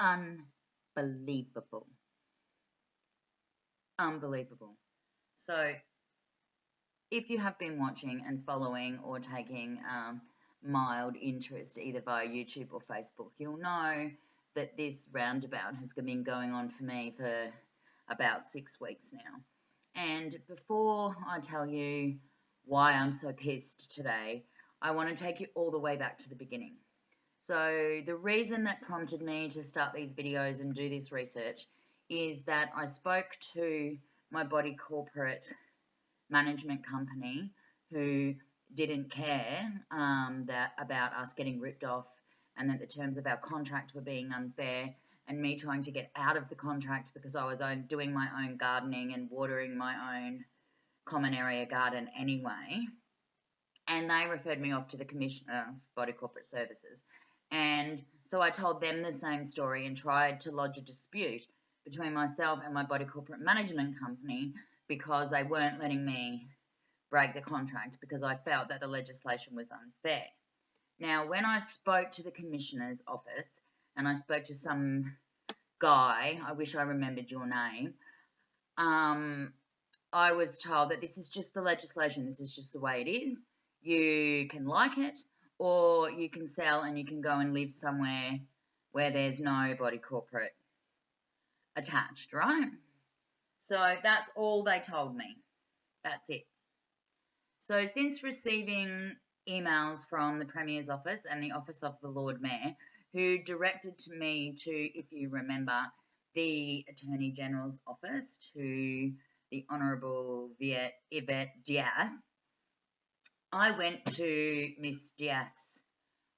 unbelievable. Unbelievable. So if you have been watching and following or taking mild interest either via YouTube or Facebook, you'll know that this roundabout has been going on for me for about 6 weeks now. And before I tell you why I'm so pissed today, I want to take you all the way back to the beginning. So the reason that prompted me to start these videos and do this research is that I spoke to my body corporate management company who didn't care about us getting ripped off, and that the terms of our contract were being unfair, and me trying to get out of the contract because I was doing my own gardening and watering my own common area garden anyway. And they referred me off to the Commissioner of Body Corporate Services. And so I told them the same story and tried to lodge a dispute between myself and my body corporate management company because they weren't letting me break the contract because I felt that the legislation was unfair. Now, when I spoke to the Commissioner's office and I spoke to some guy, I wish I remembered your name, I was told that this is just the legislation, this is just the way it is. You can like it, or you can sell and you can go and live somewhere where there's no body corporate attached, right? So that's all they told me. That's it. So since receiving emails from the Premier's office and the Office of the Lord Mayor, who directed to me to, if you remember, the Attorney General's office, to the Honourable Yvette Diath, I went to Miss Diath's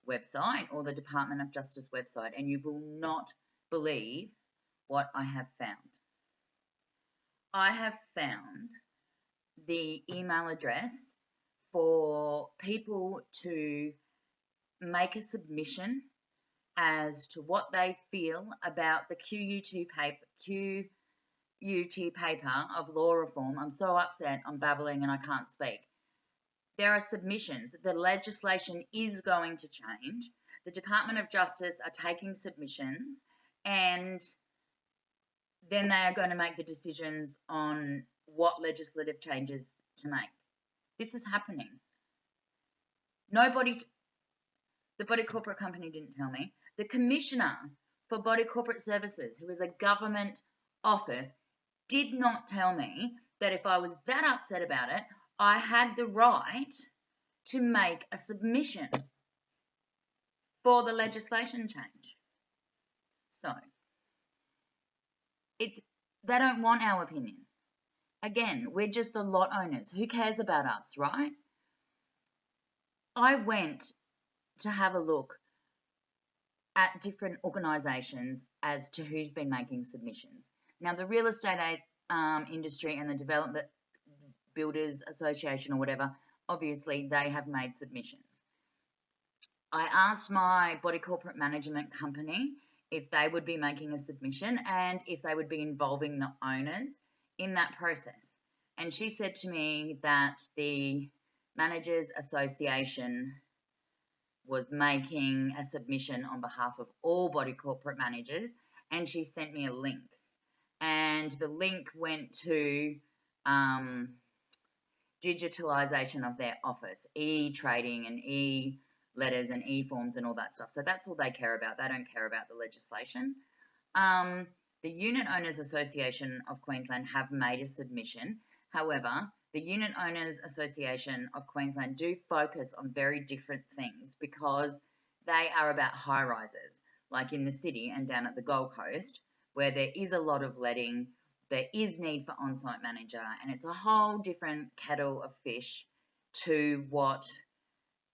website, or the Department of Justice website, and you will not believe what I have found. I have found the email address for people to make a submission as to what they feel about the QUT paper of law reform. I'm so upset, I'm babbling and I can't speak. There are submissions. The legislation is going to change. The Department of Justice are taking submissions, and then they are going to make the decisions on what legislative changes to make. This is happening. The body corporate company didn't tell me. The Commissioner for Body Corporate Services, who is a government office, did not tell me that if I was that upset about it, I had the right to make a submission for the legislation change. So, they don't want our opinion. Again, we're just the lot owners. Who cares about us, right? I went to have a look at different organisations as to who's been making submissions. Now, the real estate industry and the Development Builders Association or whatever, obviously they have made submissions. I asked my body corporate management company if they would be making a submission and if they would be involving the owners in that process. And she said to me that the Managers Association was making a submission on behalf of all body corporate managers, and she sent me a link. And the link went to digitalisation of their office, e-trading and e-letters and e-forms and all that stuff. So that's all they care about. They don't care about the legislation. The Unit Owners Association of Queensland have made a submission. However, the Unit Owners Association of Queensland do focus on very different things because they are about high-rises, like in the city and down at the Gold Coast, where there is a lot of letting, there is need for on-site manager, and it's a whole different kettle of fish to what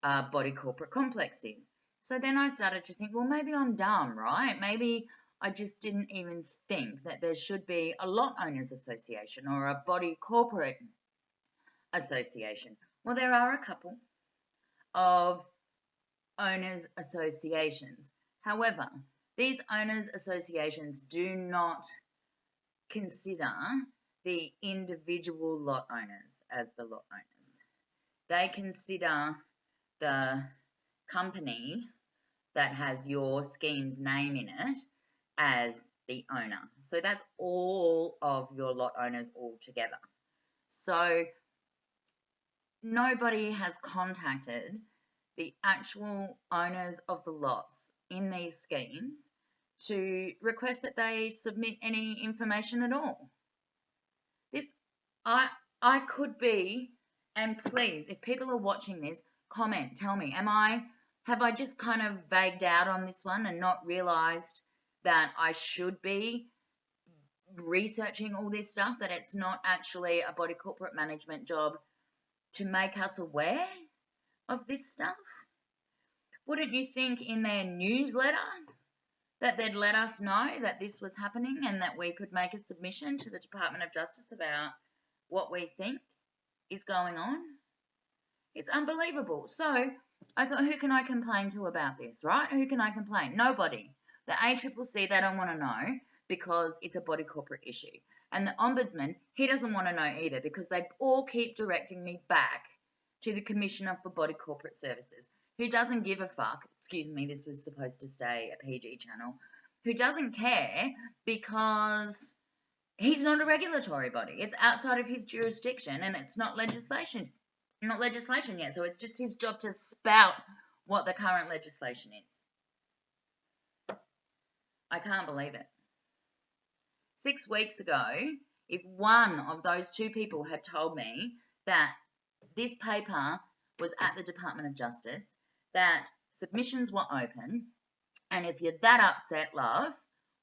a body corporate complex is. So then I started to think, well, maybe I'm dumb, right? Maybe I just didn't even think that there should be a lot owners association or a body corporate association. Well, there are a couple of owners associations. However, these owners associations do not consider the individual lot owners as the lot owners. They consider the company that has your scheme's name in it as the owner. So that's all of your lot owners all together. So nobody has contacted the actual owners of the lots in these schemes to request that they submit any information at all. This, I could be, and please, if people are watching this, comment, tell me, have I just kind of vagued out on this one and not realized that I should be researching all this stuff, that it's not actually a body corporate management job to make us aware of this stuff? Wouldn't you think in their newsletter that they'd let us know that this was happening and that we could make a submission to the Department of Justice about what we think is going on? It's unbelievable. So I thought, who can I complain to about this, right? Who can I complain? Nobody. The ACCC, they don't want to know because it's a body corporate issue. And the Ombudsman, he doesn't want to know either because they all keep directing me back to the Commissioner for Body Corporate Services, who doesn't give a fuck. Excuse me, this was supposed to stay a PG channel. Who doesn't care because he's not a regulatory body. It's outside of his jurisdiction and it's not legislation yet. So it's just his job to spout what the current legislation is. I can't believe it. 6 weeks ago, if one of those two people had told me that this paper was at the Department of Justice, that submissions were open, and if you're that upset, love,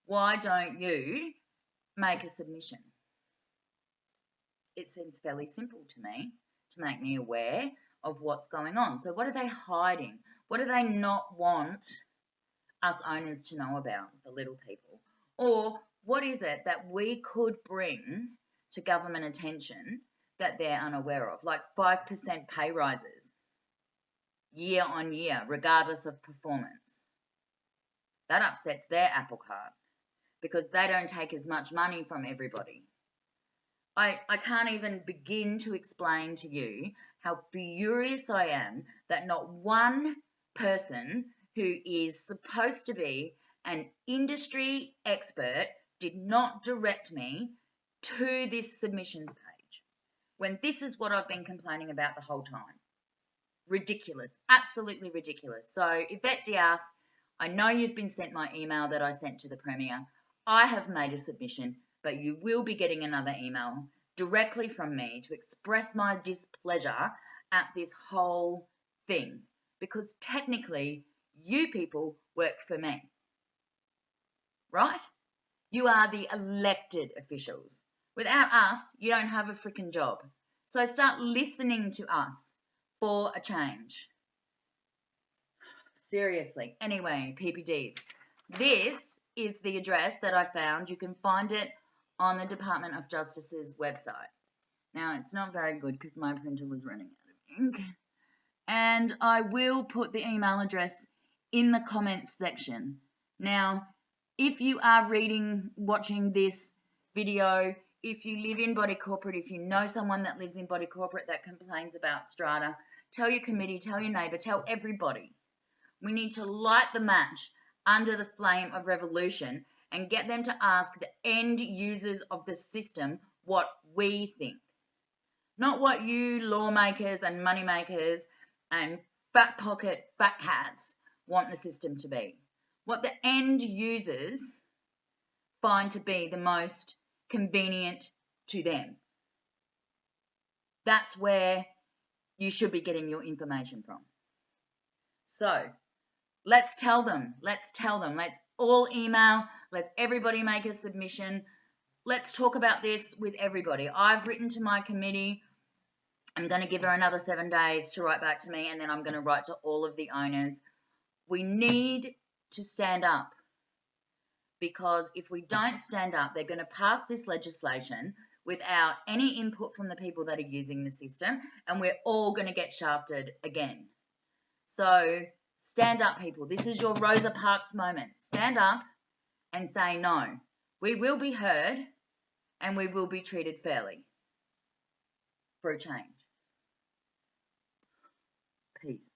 why don't you make a submission? It seems fairly simple to me to make me aware of what's going on. So what are they hiding? What do they not want us owners to know about, the little people? Or what is it that we could bring to government attention that they're unaware of? Like 5% pay rises year on year, regardless of performance. That upsets their apple cart because they don't take as much money from everybody. I can't even begin to explain to you how furious I am that not one person who is supposed to be an industry expert did not direct me to this submissions page when this is what I've been complaining about the whole time. Ridiculous, absolutely ridiculous. So Yvette Diath, I know you've been sent my email that I sent to the Premier. I have made a submission, but you will be getting another email directly from me to express my displeasure at this whole thing because technically you people work for me, right? You are the elected officials. Without us, you don't have a freaking job. So start listening to us for a change. Seriously. Anyway, PPDs. This is the address that I found. You can find it on the Department of Justice's website. Now, it's not very good because my printer was running out of ink. And I will put the email address in the comments section. Now, if you are watching this video, if you live in body corporate, if you know someone that lives in body corporate that complains about strata, tell your committee, tell your neighbour, tell everybody. We need to light the match under the flame of revolution and get them to ask the end users of the system what we think. Not what you lawmakers and moneymakers and fat pocket fat cats want the system to be. What the end users find to be the most convenient to them. That's where you should be getting your information from. So let's tell them. Let's all email. Let's everybody make a submission. Let's talk about this with everybody. I've written to my committee. I'm going to give her another 7 days to write back to me, and then I'm going to write to all of the owners. We need to stand up because if we don't stand up, they're going to pass this legislation without any input from the people that are using the system, and we're all going to get shafted again. So stand up, people. This is your Rosa Parks moment. Stand up and say no. We will be heard and we will be treated fairly for a change. Peace.